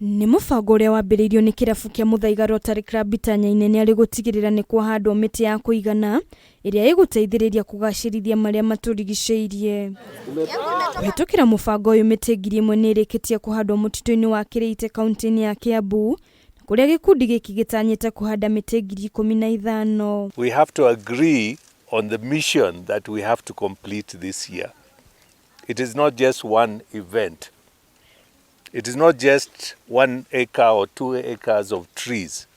Ni mubango uria wambiriirio ni kirabu kia Muthaiga Rotary Club ITANYITE ni ari gutigirira ni kuhandwo miti ya kuigana iria iguteithiriria kugacirithia maria maturigiciirie. Kuhitukira mubango uyu miti 1000 ni irikitie kuhandwo mutituini wa KEREITA kaunti-ini ya KIRABU kuria gikundi giki gitanyite kuhanda miti 15,000. We have to agree on the mission that we have to complete this year. It is not just one event. It is not just 1 acre or 2 acres of trees.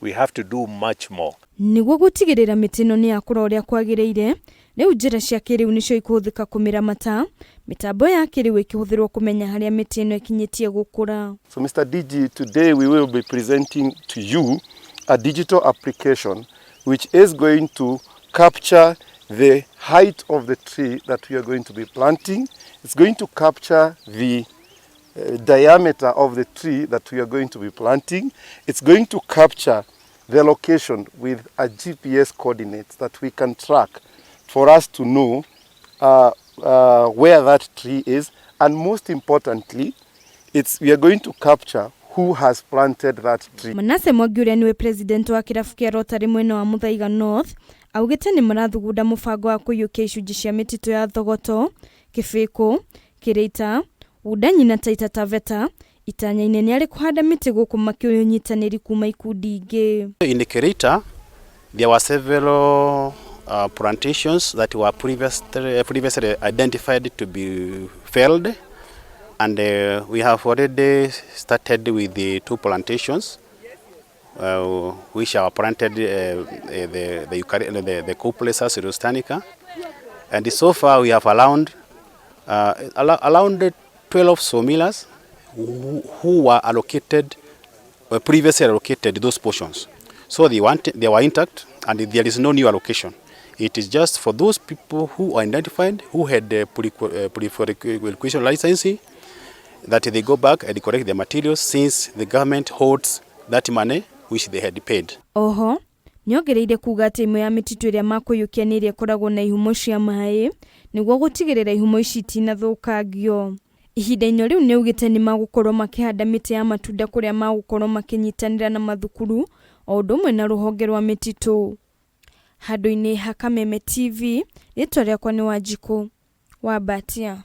We have to do much more. Niguo gutigirira miti no ni yakura uria kwagiriire, riu njira cia kiriu nicio ikuhuthika kumira mata, mitambo ya kiriu ikihuthirwo kumenya haria miti ino ikinyitie gukura. So Mr. DG, today we will be presenting to you a digital application which is going to capture the height of the tree that we are going to be planting. It's going to capture the diameter of the tree that we are going to be planting. It's going to capture the location with a GPS coordinates that we can track for us to know where that tree is, and most importantly, we are going to capture who has planted that tree. Manase Mwagiuria niwe president wa kirabu kia Rotary mwena wa Muthaiga North augite ni marathugunda mubango wa kuyukia icunji cia mititu ya thogoto, kibiko, KEREITA, Udanyi na Taita Taveta, ITANYITE ni ari kuhanda miti guku makiunyitaniri kuma ikundi ingi. In KEREITA, there were several plantations that were previously identified to be felled, and we have already started with the 2 plantations which are planted the Couplesa Syrostanica, and so far we have around 12 sawmillers who were allocated, previously allocated those portions. So they were intact, and there is no new allocation. It is just for those people who are identified, who had pre-qualification licensing, that they go back and correct the materials, since the government holds that money which they had paid. Oho, niongereire kuga ati imwe ya mititu iria makuyukia ni iria koragwo na ihumo cia mai niguo gutigirira ihumo ici itinathukangio. Ihinda-inĩ riu ni ugite ni magukorwo makihanda miti ya matunda kuria magukorwo makinyitanira na mathukuru o undu umwe na ruhonge rwa mititu. Handũ-inĩ ha Kameme TV, rĩtwa rĩakwa ni Wanjikũ wa Batia.